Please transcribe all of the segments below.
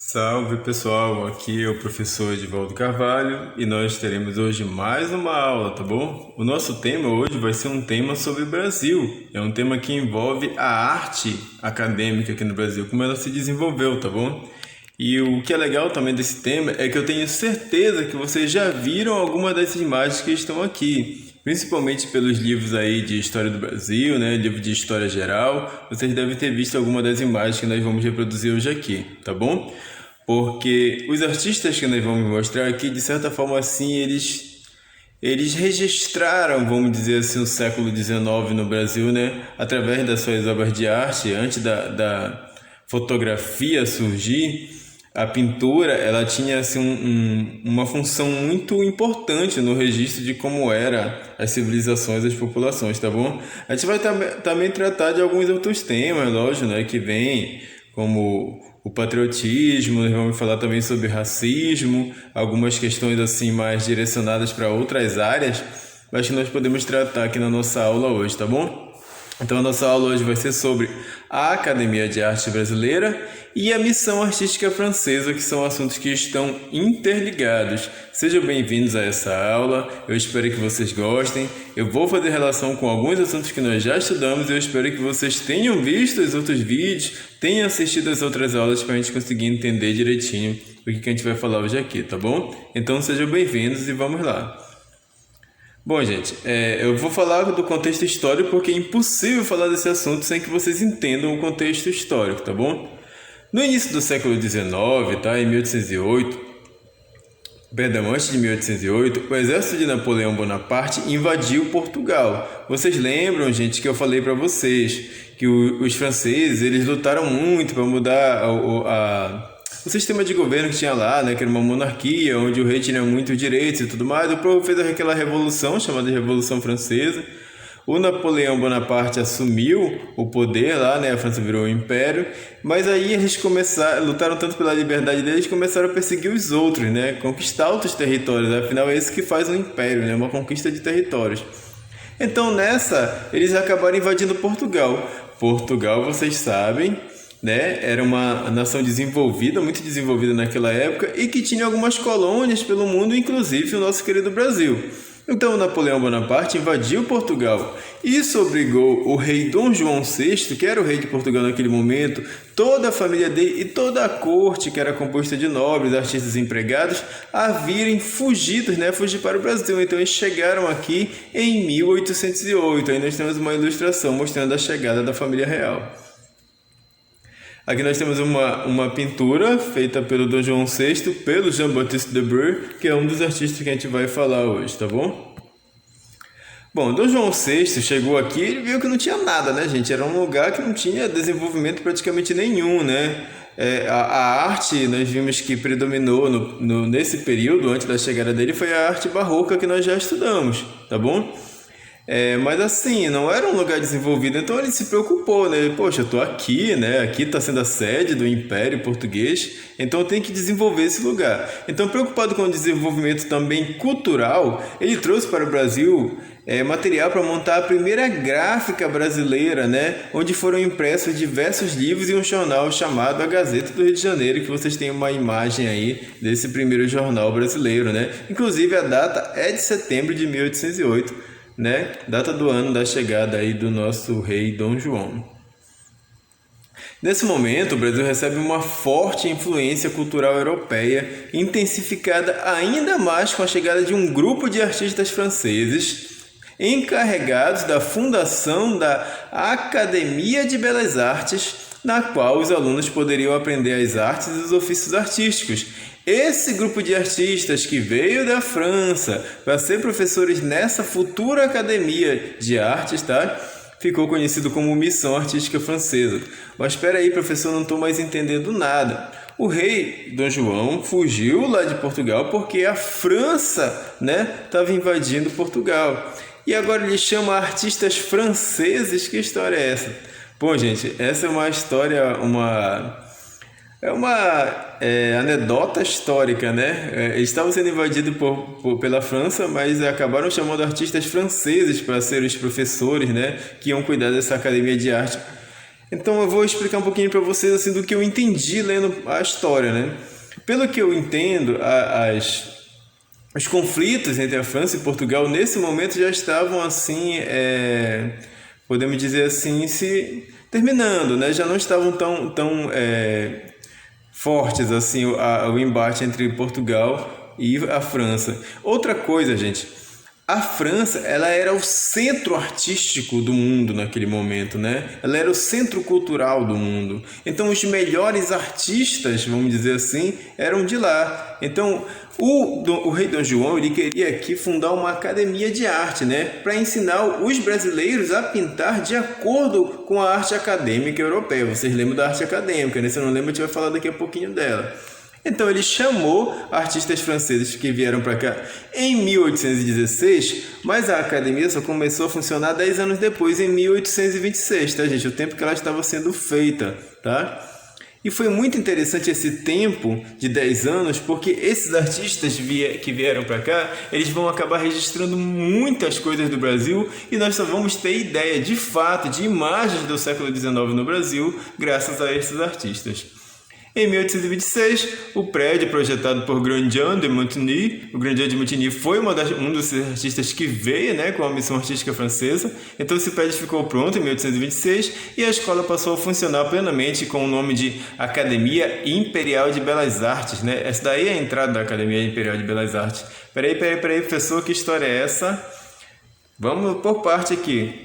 Salve pessoal, aqui é o professor Edivaldo Carvalho e nós teremos hoje mais uma aula, tá bom? O nosso tema hoje vai ser um tema sobre o Brasil, é um tema que envolve a arte acadêmica aqui no Brasil, como ela se desenvolveu, tá bom? E o que é legal também desse tema é que eu tenho certeza que vocês já viram alguma das imagens que estão aqui, principalmente pelos livros aí de História do Brasil, né? Livro de História Geral, vocês devem ter visto alguma das imagens que nós vamos reproduzir hoje aqui, tá bom? Porque os artistas que nós vamos mostrar aqui, de certa forma assim, eles registraram, vamos dizer assim, o século XIX no Brasil, né? Através das suas obras de arte, antes da fotografia surgir, a pintura, ela tinha assim, uma função muito importante no registro de como era as civilizações, as populações, tá bom? A gente vai também tratar de alguns outros temas, lógico, né? Que vem como o patriotismo, nós vamos falar também sobre racismo, algumas questões assim mais direcionadas para outras áreas, mas que nós podemos tratar aqui na nossa aula hoje, tá bom? Então a nossa aula hoje vai ser sobre a Academia de Arte Brasileira e a Missão Artística Francesa, que são assuntos que estão interligados. Sejam bem-vindos a essa aula, eu espero que vocês gostem. Eu vou fazer relação com alguns assuntos que nós já estudamos e eu espero que vocês tenham visto os outros vídeos, tenham assistido as outras aulas para a gente conseguir entender direitinho o que a gente vai falar hoje aqui, tá bom? Então sejam bem-vindos e vamos lá. Bom, gente, eu vou falar do contexto histórico porque é impossível falar desse assunto sem que vocês entendam o contexto histórico, tá bom? No início do século XIX, tá, em 1808, perdão, antes de 1808, o exército de Napoleão Bonaparte invadiu Portugal. Vocês lembram, gente, que eu falei para vocês que os franceses, eles lutaram muito para mudar o sistema de governo que tinha lá, né, que era uma monarquia, onde o rei tinha muitos direitos e tudo mais. O povo fez aquela revolução, chamada de Revolução Francesa. O Napoleão Bonaparte assumiu o poder lá, né, a França virou um império, mas aí eles lutaram tanto pela liberdade deles, começaram a perseguir os outros, né, conquistar outros territórios. Afinal, é isso que faz um império, né, uma conquista de territórios. Então, nessa, eles acabaram invadindo Portugal. Portugal, vocês sabem, né, era uma nação desenvolvida, muito desenvolvida naquela época e que tinha algumas colônias pelo mundo, inclusive o nosso querido Brasil. Então Napoleão Bonaparte invadiu Portugal. Isso obrigou o rei Dom João VI, que era o rei de Portugal naquele momento, toda a família dele e toda a corte, que era composta de nobres, artistas e empregados, a virem fugidos, né, fugir para o Brasil. Então eles chegaram aqui em 1808. Aí nós temos uma ilustração mostrando a chegada da família real. Aqui nós temos uma pintura feita pelo Dom João VI, pelo Jean-Baptiste Debré, que é um dos artistas que a gente vai falar hoje, tá bom? Bom, Dom João VI chegou aqui e viu que não tinha nada, né, gente? Era um lugar que não tinha desenvolvimento praticamente nenhum, né? A arte, nós vimos que predominou nesse período, antes da chegada dele, foi a arte barroca que nós já estudamos, tá bom? Mas assim, não era um lugar desenvolvido, então ele se preocupou, né? Poxa, eu tô aqui, né? Aqui está sendo a sede do Império Português, então eu tenho que desenvolver esse lugar. Então, preocupado com o desenvolvimento também cultural, ele trouxe para o Brasil material para montar a primeira gráfica brasileira, né? Onde foram impressos diversos livros e um jornal chamado A Gazeta do Rio de Janeiro, que vocês têm uma imagem aí desse primeiro jornal brasileiro, né? Inclusive a data é de setembro de 1808. Né? Data do ano da chegada aí do nosso rei Dom João. Nesse momento, o Brasil recebe uma forte influência cultural europeia, intensificada ainda mais com a chegada de um grupo de artistas franceses encarregados da fundação da Academia de Belas Artes, na qual os alunos poderiam aprender as artes e os ofícios artísticos. Esse grupo de artistas que veio da França para ser professores nessa futura academia de artes, tá? Ficou conhecido como Missão Artística Francesa. Mas espera aí, professor, não estou mais entendendo nada. O rei Dom João fugiu lá de Portugal porque a França, né, estava invadindo Portugal. E agora ele chama artistas franceses. Que história é essa? Bom, gente, essa é uma história, uma anedota histórica, né? Eles estavam sendo invadidos pela França, mas acabaram chamando artistas franceses para serem os professores, né? Que iam cuidar dessa academia de arte. Então eu vou explicar um pouquinho para vocês assim do que eu entendi lendo a história, né? Pelo que eu entendo, os conflitos entre a França e Portugal nesse momento já estavam assim, podemos dizer assim, se terminando, né? Já não estavam tão fortes assim o embate entre Portugal e a França. Outra coisa, gente, a França, ela era o centro artístico do mundo naquele momento, né? Ela era o centro cultural do mundo. Então, os artistas, vamos dizer assim, eram de lá. Então, o rei Dom João, ele queria aqui fundar uma academia de arte, né? Para ensinar os brasileiros a pintar de acordo com a arte acadêmica europeia. Vocês lembram da arte acadêmica, né? Se não lembra, a gente vai falar daqui a pouquinho dela. Então ele chamou artistas franceses que vieram para cá em 1816, mas a academia só começou a funcionar 10 anos depois, em 1826, tá, gente? O tempo que ela estava sendo feita, tá? E foi muito interessante esse tempo de 10 anos, porque esses artistas que vieram para cá, eles vão acabar registrando muitas coisas do Brasil e nós só vamos ter ideia, de fato, de imagens do século XIX no Brasil, graças a esses artistas. Em 1826, o prédio projetado por Grandjean de Montigny, o Grandjean de Montigny foi um dos artistas que veio, né, com a missão artística francesa. Então esse prédio ficou pronto em 1826 e a escola passou a funcionar plenamente com o nome de Academia Imperial de Belas Artes, né? Essa daí é a entrada da Academia Imperial de Belas Artes. Peraí, professor, que história é essa? Vamos por parte aqui.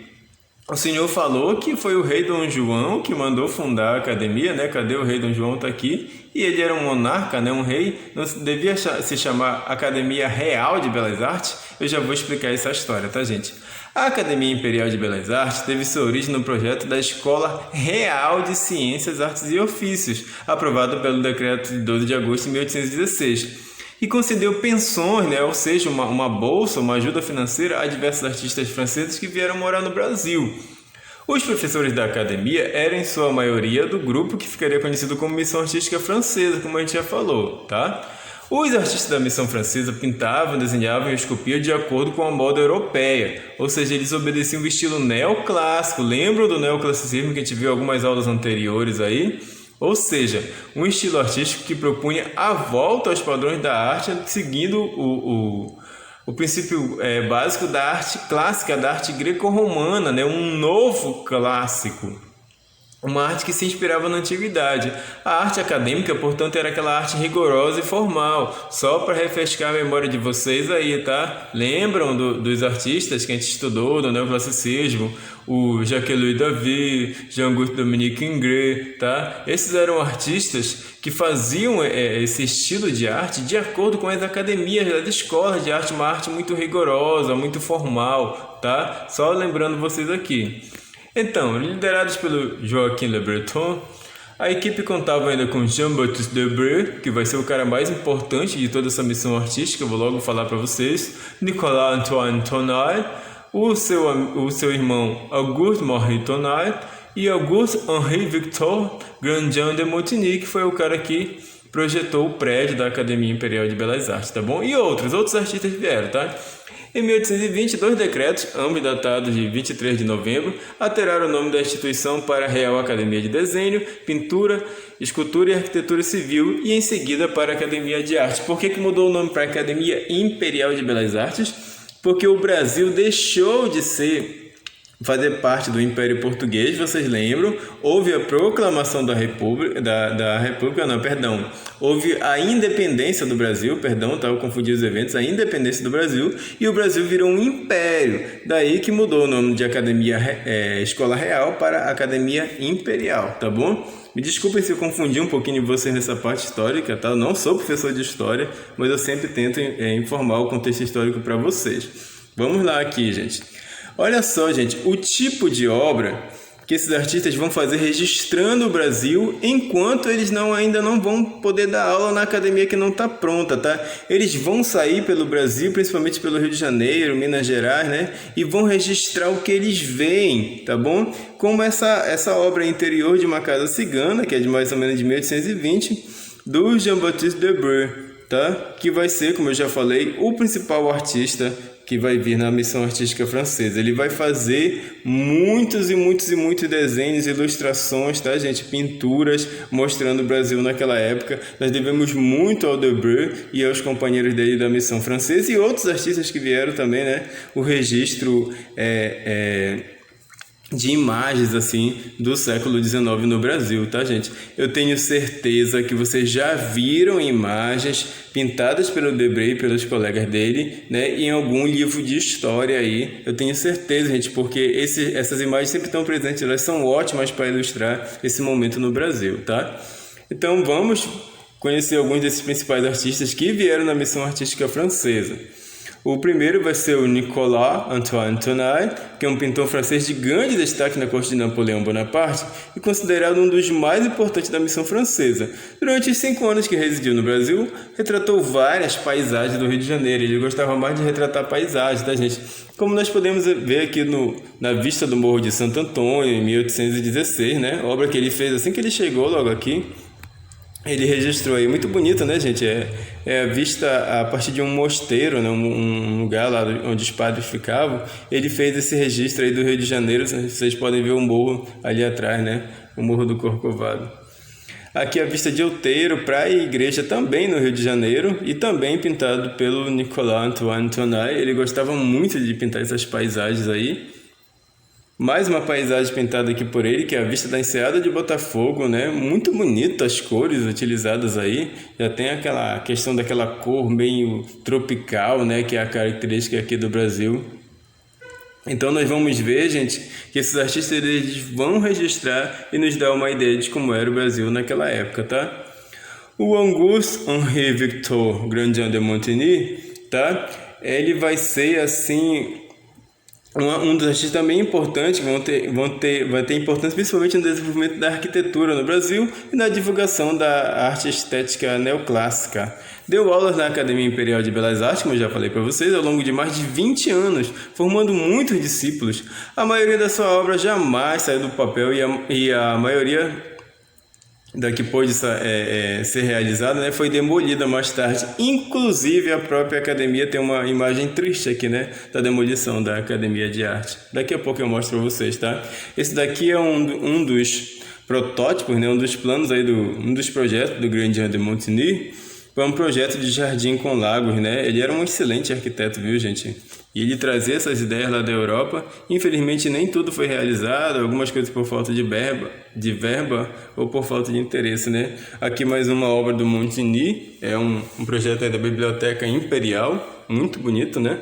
O senhor falou que foi o rei Dom João que mandou fundar a academia, né? Cadê o rei Dom João? Está aqui. E ele era um monarca, né? Um rei. Não devia se chamar Academia Real de Belas Artes? Eu já vou explicar essa história, tá, gente? A Academia Imperial de Belas Artes teve sua origem no projeto da Escola Real de Ciências, Artes e Ofícios, aprovado pelo decreto de 12 de agosto de 1816. E concedeu pensões, né? Ou seja, uma bolsa, uma ajuda financeira a diversos artistas franceses que vieram morar no Brasil. Os professores da academia eram, em sua maioria, do grupo que ficaria conhecido como Missão Artística Francesa, como a gente já falou, tá? Os artistas da Missão Francesa pintavam, desenhavam e esculpiam de acordo com a moda europeia, ou seja, eles obedeciam o estilo neoclássico. Lembram do neoclassicismo que a gente viu em algumas aulas anteriores aí? Ou seja, um estilo artístico que propunha a volta aos padrões da arte, seguindo o princípio básico da arte clássica, da arte greco-romana, né? Um novo clássico. Uma arte que se inspirava na antiguidade. A arte acadêmica, portanto, era aquela arte rigorosa e formal. Só para refrescar a memória de vocês aí, tá? Lembram dos artistas que a gente estudou, do neoclassicismo? O Jacques-Louis David, Jean-Auguste Dominique Ingres, tá? Esses eram artistas que faziam esse estilo de arte de acordo com as academias das escolas de arte, uma arte muito rigorosa, muito formal, tá? Só lembrando vocês aqui. Então, liderados pelo Joachim Le Breton, a equipe contava ainda com Jean-Baptiste Debré, que vai ser o cara mais importante de toda essa missão artística, eu vou logo falar para vocês, Nicolas Antoine Tonal, o seu irmão Auguste Marie Tonal e Auguste Henri Victor Grandjean de Montigny, que foi o cara que projetou o prédio da Academia Imperial de Belas Artes, tá bom? E outros artistas vieram, tá? Em 1820, 2 decretos, ambos datados de 23 de novembro, alteraram o nome da instituição para Real Academia de Desenho, Pintura, Escultura e Arquitetura Civil e em seguida para Academia de Arte. Por que mudou o nome para Academia Imperial de Belas Artes? Porque o Brasil deixou de fazer parte do Império Português, vocês lembram? Houve a proclamação da República, houve a independência do Brasil, estava confundindo os eventos, a independência do Brasil, e o Brasil virou um império, daí que mudou o nome de Escola Real para Academia Imperial, tá bom? Me desculpem se eu confundi um pouquinho vocês nessa parte histórica, tá? Eu não sou professor de história, mas eu sempre tento informar o contexto histórico para vocês. Vamos lá aqui, gente. Olha só, gente, o tipo de obra que esses artistas vão fazer registrando o Brasil, enquanto eles ainda não vão poder dar aula na academia que não está pronta, tá? Eles vão sair pelo Brasil, principalmente pelo Rio de Janeiro, Minas Gerais, né? E vão registrar o que eles veem, tá bom? Como essa obra interior de uma casa cigana, que é de mais ou menos de 1820, do Jean-Baptiste Debré. tá? Que vai ser, como eu já falei, o principal artista que vai vir na missão artística francesa. Ele vai fazer muitos desenhos, ilustrações, tá, gente? Pinturas mostrando o Brasil naquela época. Nós devemos muito ao Debré e aos companheiros dele da missão francesa e outros artistas que vieram também, né? O registro de imagens assim do século XIX no Brasil, tá, gente? Eu tenho certeza que vocês já viram imagens pintadas pelo Debré e pelos colegas dele, né, em algum livro de história aí. Eu tenho certeza, gente, porque essas imagens sempre estão presentes, elas são ótimas para ilustrar esse momento no Brasil, tá? Então vamos conhecer alguns desses principais artistas que vieram na missão artística francesa. O primeiro vai ser o Nicolas Antoine Tournai, que é um pintor francês de grande destaque na corte de Napoleão Bonaparte e considerado um dos mais importantes da missão francesa. Durante os 5 anos que residiu no Brasil, retratou várias paisagens do Rio de Janeiro. Ele gostava mais de retratar paisagens, tá, gente? Como nós podemos ver aqui na vista do Morro de Santo Antônio, em 1816, né? Obra que ele fez assim que ele chegou logo aqui. Ele registrou aí, muito bonito, né, gente? É a vista a partir de um mosteiro, né? Um lugar lá onde os padres ficavam. Ele fez esse registro aí do Rio de Janeiro. Vocês podem ver o morro ali atrás, né? O Morro do Corcovado. Aqui a vista de Outeiro, praia e igreja também no Rio de Janeiro e também pintado pelo Nicolas Antoine Tournai. Ele gostava muito de pintar essas paisagens aí. Mais uma paisagem pintada aqui por ele, que é a vista da Enseada de Botafogo, né? Muito bonito as cores utilizadas aí. Já tem aquela questão daquela cor meio tropical, né? Que é a característica aqui do Brasil. Então nós vamos ver, gente, que esses artistas eles vão registrar e nos dar uma ideia de como era o Brasil naquela época, tá? O Auguste-Henri Victor Grandjean de Montigny, tá? Ele vai ser assim um dos artistas também importantes que vai ter importância principalmente no desenvolvimento da arquitetura no Brasil e na divulgação da arte estética neoclássica. Deu aulas na Academia Imperial de Belas Artes, como eu já falei para vocês, ao longo de mais de 20 anos, formando muitos discípulos. A maioria da sua obra jamais saiu do papel e a maioria da que pôde ser realizada, né, foi demolida mais tarde. Inclusive, a própria academia tem uma imagem triste aqui, né, da demolição da Academia de Arte. Daqui a pouco eu mostro para vocês, tá? Esse daqui é um dos protótipos, né, um dos planos aí um dos projetos do Grandjean de Montigny. Foi um projeto de jardim com lagos, né? Ele era um excelente arquiteto, viu, gente? E ele trazia essas ideias lá da Europa. Infelizmente, nem tudo foi realizado, algumas coisas por falta de verba ou por falta de interesse, né? Aqui mais uma obra do Montigny, é um projeto aí da Biblioteca Imperial, muito bonito, né?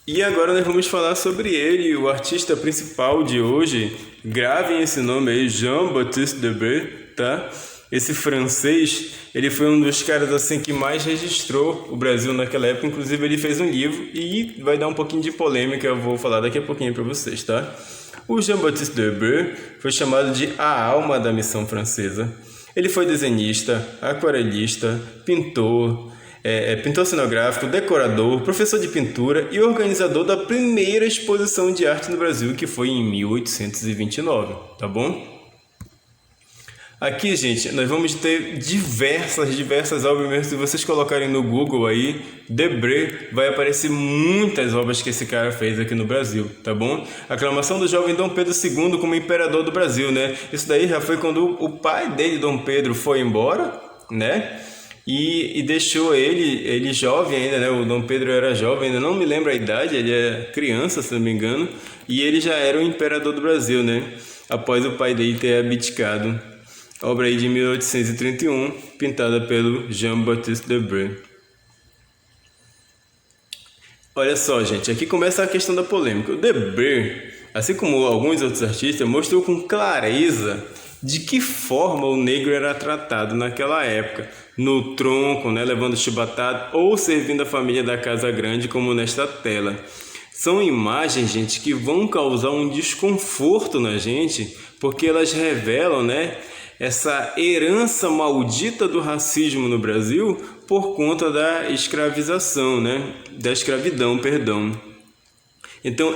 E agora nós vamos falar sobre ele, o artista principal de hoje. Gravem esse nome aí, Jean-Baptiste Debré, tá? Esse francês, ele foi um dos caras assim que mais registrou o Brasil naquela época. Inclusive ele fez um livro e vai dar um pouquinho de polêmica, eu vou falar daqui a pouquinho para vocês, tá? O Jean-Baptiste Debré foi chamado de a alma da missão francesa. Ele foi desenhista, aquarelista, pintor, pintor cenográfico, decorador, professor de pintura e organizador da primeira exposição de arte no Brasil, que foi em 1829, tá bom? Aqui, gente, nós vamos ter diversas obras mesmo. Se vocês colocarem no Google aí, Debré, vai aparecer muitas obras que esse cara fez aqui no Brasil, tá bom? A aclamação do jovem Dom Pedro II como imperador do Brasil, né? Isso daí já foi quando o pai dele, Dom Pedro, foi embora, né? E deixou ele jovem ainda, né? O Dom Pedro era jovem, ainda não me lembro a idade, ele é criança, se não me engano. E ele já era o imperador do Brasil, né? Após o pai dele ter abdicado. Obra aí de 1831, pintada pelo Jean-Baptiste Debré. Olha só, gente, aqui começa a questão da polêmica. O Debré, assim como alguns outros artistas, mostrou com clareza de que forma o negro era tratado naquela época. No tronco, né, levando chibatado ou servindo a família da casa grande, como nesta tela. São imagens, gente, que vão causar um desconforto na gente, porque elas revelam, né, essa herança maldita do racismo no Brasil por conta da escravização, né? Da escravidão, perdão. Então,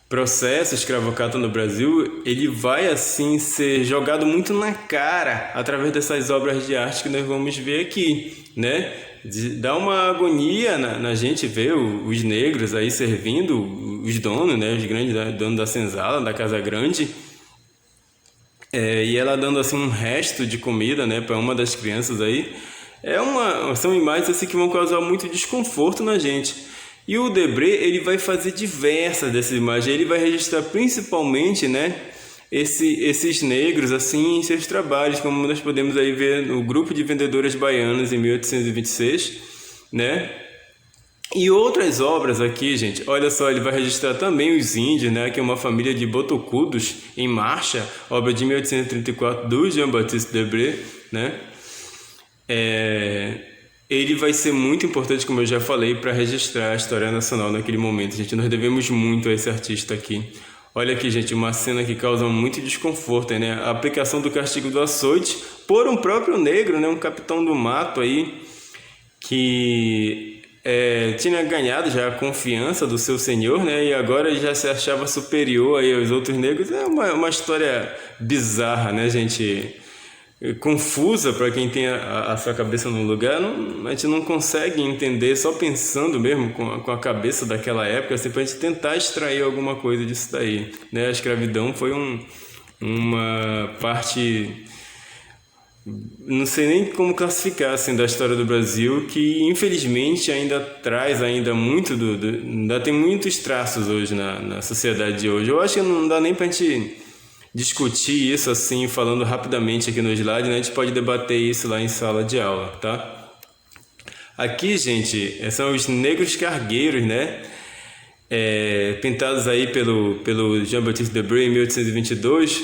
processo escravocrata no Brasil, ele vai assim ser jogado muito na cara através dessas obras de arte que nós vamos ver aqui, né? Dá uma agonia na gente ver os negros aí servindo os donos, né? Os grandes donos da senzala, da Casa Grande, e ela dando assim um resto de comida, né, para uma das crianças aí. São imagens assim que vão causar muito desconforto na gente. E o Debré, ele vai fazer diversas dessas imagens. Ele vai registrar principalmente, né, esses negros assim em seus trabalhos, como nós podemos aí ver no Grupo de Vendedoras Baianas em 1826, né? E outras obras aqui, gente, olha só, ele vai registrar também os índios, né, que é uma família de botocudos em marcha, obra de 1834 do Jean-Baptiste Debré, né? Ele vai ser muito importante, como eu já falei, para registrar a história nacional naquele momento. Gente, nós devemos muito a esse artista aqui. Olha aqui, gente, uma cena que causa muito desconforto, né? A aplicação do castigo do açoite por um próprio negro, né? Um capitão do mato aí, que tinha ganhado já a confiança do seu senhor, né? E agora já se achava superior aí aos outros negros. É uma história bizarra, né, gente? Confusa para quem tem a sua cabeça no lugar. A gente não consegue entender só pensando mesmo com a cabeça daquela época, assim, para a gente tentar extrair alguma coisa disso daí, né? A escravidão foi uma parte, não sei nem como classificar, assim, da história do Brasil, que infelizmente ainda traz muito ainda tem muitos traços hoje na sociedade de hoje. Eu acho que não dá nem para a gente discutir isso assim, falando rapidamente aqui no slide, né? A gente pode debater isso lá em sala de aula, tá? Aqui, gente, são os negros cargueiros, né? Pintados aí pelo Jean-Baptiste Debré em 1822.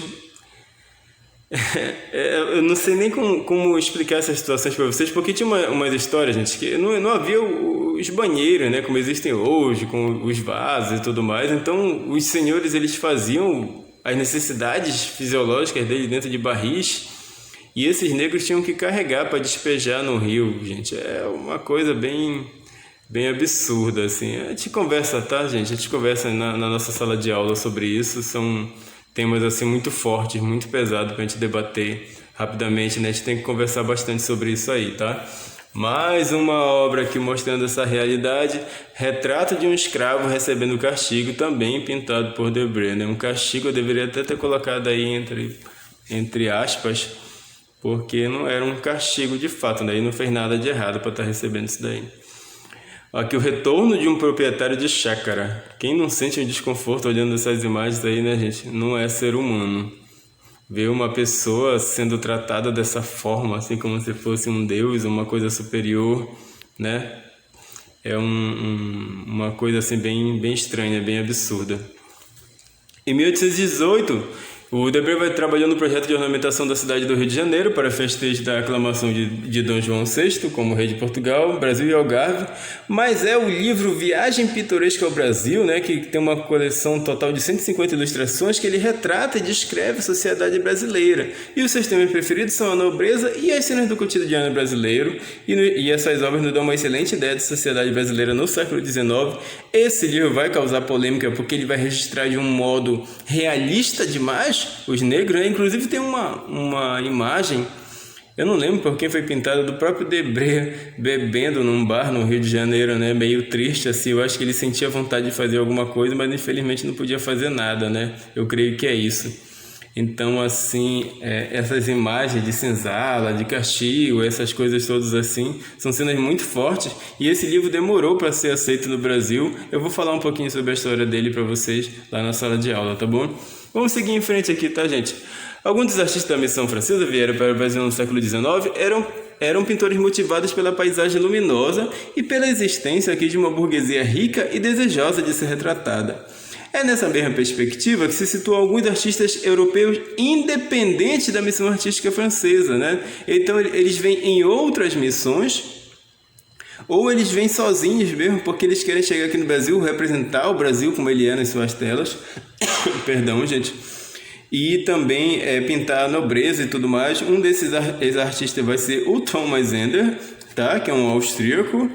Eu não sei nem como explicar essas situações para vocês, porque tinha umas histórias, gente, que não havia os banheiros, né? Como existem hoje, com os vasos e tudo mais. Então, os senhores, eles faziam as necessidades fisiológicas dele dentro de barris, e esses negros tinham que carregar para despejar no rio, gente. É uma coisa bem absurda, assim. A gente conversa, tá, gente? A gente conversa na nossa sala de aula sobre isso. São temas, assim, muito fortes, muito pesados para a gente debater rapidamente, né? A gente tem que conversar bastante sobre isso aí, tá? Mais uma obra aqui mostrando essa realidade. Retrato de um escravo recebendo castigo, também pintado por Debré, né? Um castigo eu deveria até ter colocado aí entre aspas, porque não era um castigo de fato, né? Ele não fez nada de errado para estar recebendo isso daí. Aqui o retorno de um proprietário de chácara. Quem não sente um desconforto olhando essas imagens aí, né, gente? Não é ser humano. Ver uma pessoa sendo tratada dessa forma, assim como se fosse um deus, uma coisa superior, né? É uma coisa assim bem estranha, bem absurda. Em 1818, o Debré vai trabalhando no projeto de ornamentação da cidade do Rio de Janeiro para festejos da aclamação de Dom João VI como rei de Portugal, Brasil e Algarve, mas é o livro Viagem Pitoresca ao Brasil, né, que tem uma coleção total de 150 ilustrações que ele retrata e descreve a sociedade brasileira. E os seus temas preferidos são a nobreza e as cenas do cotidiano brasileiro, e essas obras nos dão uma excelente ideia de sociedade brasileira no século XIX. Esse livro vai causar polêmica porque ele vai registrar de um modo realista demais os negros, né? Inclusive tem uma imagem, eu não lembro por quem foi pintada, do próprio Debré bebendo num bar no Rio de Janeiro, né? Meio triste assim. Eu acho que ele sentia vontade de fazer alguma coisa, mas infelizmente não podia fazer nada, né? Eu creio que é isso. Então, assim, essas imagens de senzala, de castigo, essas coisas todas assim, são cenas muito fortes, e esse livro demorou para ser aceito no Brasil. Eu vou falar um pouquinho sobre a história dele para vocês lá na sala de aula, tá bom? Vamos seguir em frente aqui, tá, gente? Alguns dos artistas da missão francesa vieram para o Brasil no século XIX, eram pintores motivados pela paisagem luminosa e pela existência aqui de uma burguesia rica e desejosa de ser retratada. É nessa mesma perspectiva que se situam alguns artistas europeus independentes da missão artística francesa, né? Então eles vêm em outras missões, ou eles vêm sozinhos mesmo, porque eles querem chegar aqui no Brasil, representar o Brasil como ele é nas suas telas. Perdão, gente. E também pintar a nobreza e tudo mais. Um desses artistas vai ser o Thomas Ender, tá? Que é um austríaco.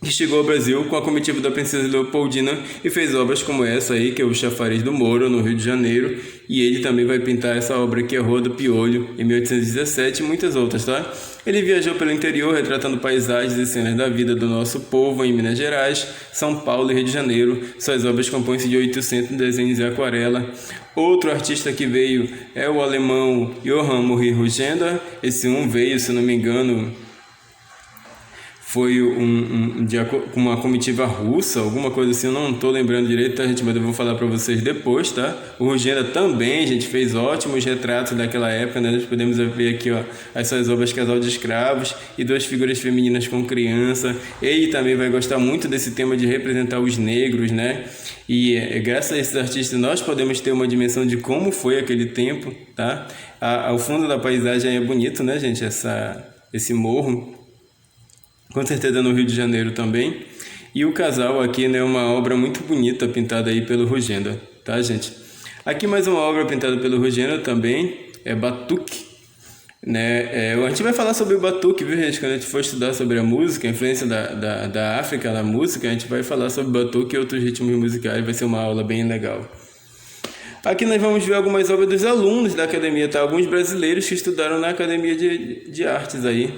que chegou ao Brasil com a comitiva da princesa Leopoldina e fez obras como essa aí, que é o Chafariz do Moro, no Rio de Janeiro, e ele também vai pintar essa obra aqui, a Rua do Piolho, em 1817 e muitas outras, tá? Ele viajou pelo interior, retratando paisagens e cenas da vida do nosso povo em Minas Gerais, São Paulo e Rio de Janeiro. Suas obras compõem-se de 800 desenhos em aquarela. Outro artista que veio é o alemão Johann Maria Rugenda. Esse veio, se não me engano, foi com uma comitiva russa, alguma coisa assim, eu não estou lembrando direito, tá, gente? Mas eu vou falar para vocês depois, tá? O Rugenda também, gente, fez ótimos retratos daquela época, né? Nós podemos ver aqui, ó, as suas obras Casal de Escravos e duas figuras femininas com criança. Ele também vai gostar muito desse tema de representar os negros, né? E graças a esses artistas nós podemos ter uma dimensão de como foi aquele tempo, tá? Ao fundo da paisagem é bonito, né, gente? Esse morro. Com certeza no Rio de Janeiro também. E o casal aqui, né, é uma obra muito bonita pintada aí pelo Rugenda, tá, gente? Aqui mais uma obra pintada pelo Rugenda também, é Batuque, né? A gente vai falar sobre o Batuque, viu, gente? Quando a gente for estudar sobre a música, a influência da África na música, a gente vai falar sobre Batuque e outros ritmos musicais, vai ser uma aula bem legal. Aqui nós vamos ver algumas obras dos alunos da academia, tá? Alguns brasileiros que estudaram na Academia de Artes aí.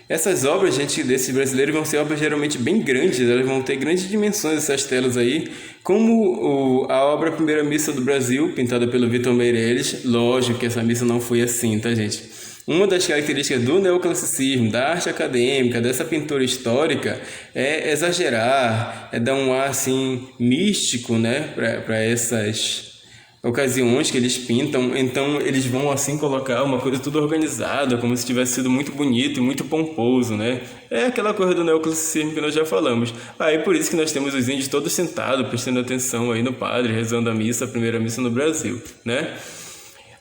Essas obras, gente, desses brasileiros vão ser obras geralmente bem grandes, elas vão ter grandes dimensões, essas telas aí, como a obra Primeira Missa do Brasil, pintada pelo Vitor Meirelles. Lógico que essa missa não foi assim, tá, gente? Uma das características do neoclassicismo, da arte acadêmica, dessa pintura histórica, é exagerar, é dar um ar, assim, místico, né, para essas ocasiões que eles pintam. Então eles vão assim colocar uma coisa tudo organizada, como se tivesse sido muito bonito e muito pomposo, né? É aquela coisa do neoclassicismo que nós já falamos. Aí por isso que nós temos os índios todos sentados, prestando atenção aí no padre, rezando a missa, a primeira missa no Brasil, né?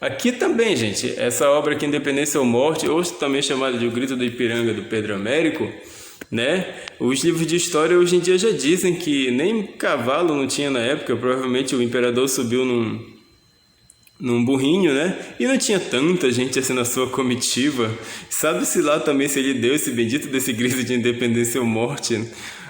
Aqui também, gente, essa obra aqui, Independência ou Morte, ou também chamada de O Grito do Ipiranga, do Pedro Américo, né? Os livros de história hoje em dia já dizem que nem cavalo não tinha na época, provavelmente o imperador subiu num burrinho, né? E não tinha tanta gente assim na sua comitiva. Sabe-se lá também se ele deu esse bendito desse grito de independência ou morte.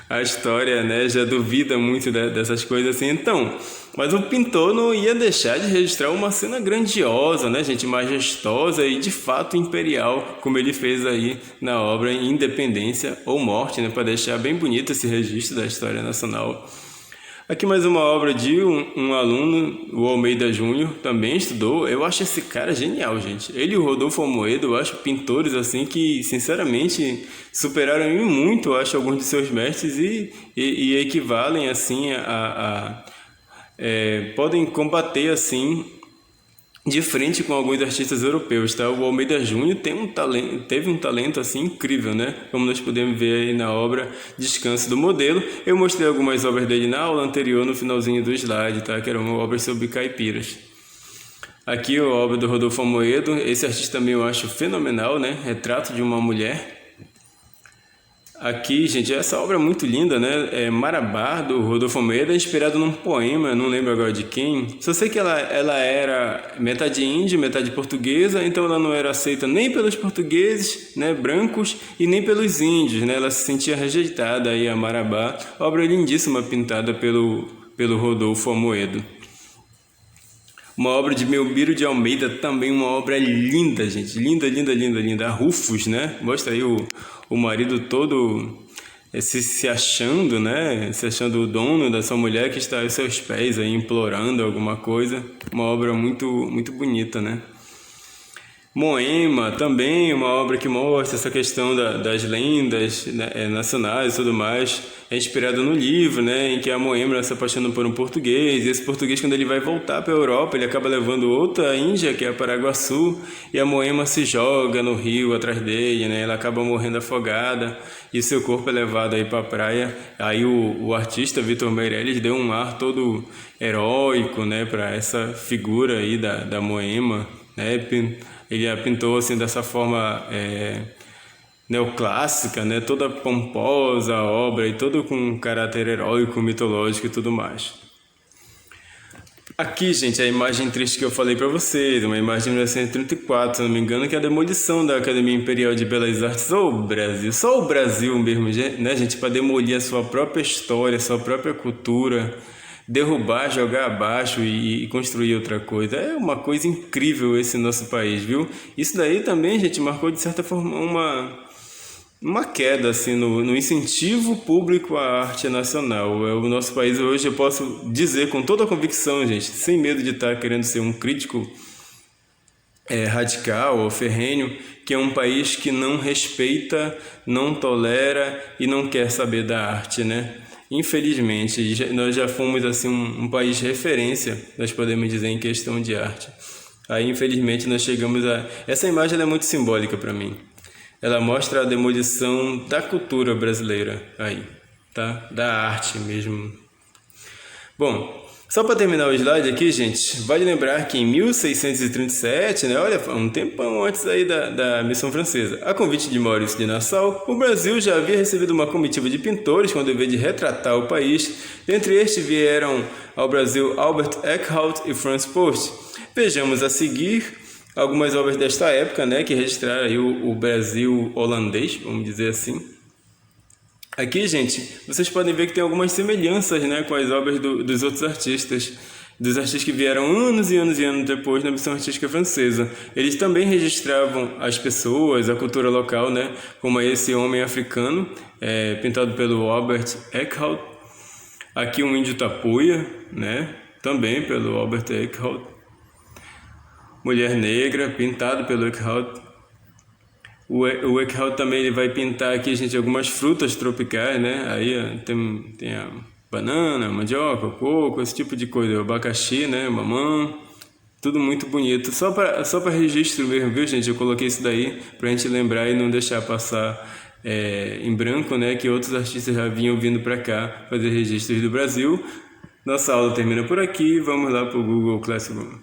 A história, né, já duvida muito dessas coisas assim. Então, mas o pintor não ia deixar de registrar uma cena grandiosa, né, gente, majestosa e de fato imperial, como ele fez aí na obra Independência ou Morte, né, para deixar bem bonito esse registro da história nacional. Aqui mais uma obra de um aluno, o Almeida Júnior, também estudou. Eu acho esse cara genial, gente. Ele e o Rodolfo Almoedo, eu acho pintores assim que, sinceramente, superaram em muito, eu acho, alguns de seus mestres e equivalem assim podem combater assim de frente com alguns artistas europeus, tá? O Almeida Júnior teve um talento assim incrível, né? Como nós podemos ver aí na obra Descanso do Modelo. Eu mostrei algumas obras dele na aula anterior, no finalzinho do slide, tá? Que era uma obra sobre caipiras. Aqui a obra do Rodolfo Almoedo. Esse artista também eu acho fenomenal, né? Retrato de uma mulher. Aqui, gente, essa obra é muito linda, né? É Marabá, do Rodolfo Almeida, inspirado num poema, não lembro agora de quem. Só sei que ela era metade índia, metade portuguesa, então ela não era aceita nem pelos portugueses, né, brancos, e nem pelos índios, né? Ela se sentia rejeitada aí, a Marabá. Obra lindíssima, pintada pelo Rodolfo Almoedo. Uma obra de Melbiro de Almeida, também uma obra linda, gente. Linda, linda, linda, linda. A Rufus, né? Mostra aí o marido todo se achando, né? Se achando o dono da sua mulher que está aos seus pés aí, implorando alguma coisa. Uma obra muito, muito bonita, né? Moema, também uma obra que mostra essa questão das lendas, né, nacionais e tudo mais. É inspirada no livro, né, em que a Moema se apaixona por um português, e esse português, quando ele vai voltar para a Europa, ele acaba levando outra índia, que é a Paraguaçu, e a Moema se joga no rio atrás dele, né, ela acaba morrendo afogada, e seu corpo é levado aí para a praia. Aí o artista Vitor Meirelles deu um ar todo heróico, né, para essa figura aí da Moema, né. Ele a pintou assim dessa forma neoclássica, né? Toda pomposa a obra e todo com um caráter heróico, mitológico e tudo mais. Aqui, gente, a imagem triste que eu falei pra vocês, uma imagem de 1934, se não me engano, que é a demolição da Academia Imperial de Belas Artes. Ô, Brasil, só o Brasil mesmo, né, gente, para demolir a sua própria história, a sua própria cultura, derrubar, jogar abaixo e construir outra coisa. É uma coisa incrível esse nosso país, viu? Isso daí também, gente, marcou de certa forma uma queda assim no incentivo público à arte nacional. O nosso país hoje, eu posso dizer com toda a convicção, gente, sem medo de estar querendo ser um crítico radical ou ferrenho, que é um país que não respeita, não tolera e não quer saber da arte, né? Infelizmente, nós já fomos assim um país referência, nós podemos dizer, em questão de arte. Aí, infelizmente, nós chegamos a... Essa imagem ela é muito simbólica para mim. Ela mostra a demolição da cultura brasileira aí, tá? Da arte mesmo. Bom, só para terminar o slide aqui, gente, vale lembrar que em 1637, né, olha, um tempão antes aí da missão francesa, a convite de Maurício de Nassau, o Brasil já havia recebido uma comitiva de pintores com o dever de retratar o país. Dentre estes vieram ao Brasil Albert Eckhout e Franz Post. Vejamos a seguir algumas obras desta época, né, que registraram aí o Brasil holandês, vamos dizer assim. Aqui, gente, vocês podem ver que tem algumas semelhanças, né, com as obras dos outros artistas, dos artistas que vieram anos e anos e anos depois na missão artística francesa. Eles também registravam as pessoas, a cultura local, né, como esse homem africano, pintado pelo Albert Eckhout. Aqui um índio tapuia, né, também pelo Albert Eckhout. Mulher negra, pintado pelo Eckhout. O Eckhout também ele vai pintar aqui, gente, algumas frutas tropicais, né? Aí tem a banana, a mandioca, o coco, esse tipo de coisa, o abacaxi, né? Mamão, tudo muito bonito. Só para registro mesmo, viu, gente? Eu coloquei isso daí pra gente lembrar e não deixar passar em branco, né? Que outros artistas já vinham vindo para cá fazer registros do Brasil. Nossa aula termina por aqui, vamos lá pro Google Classroom.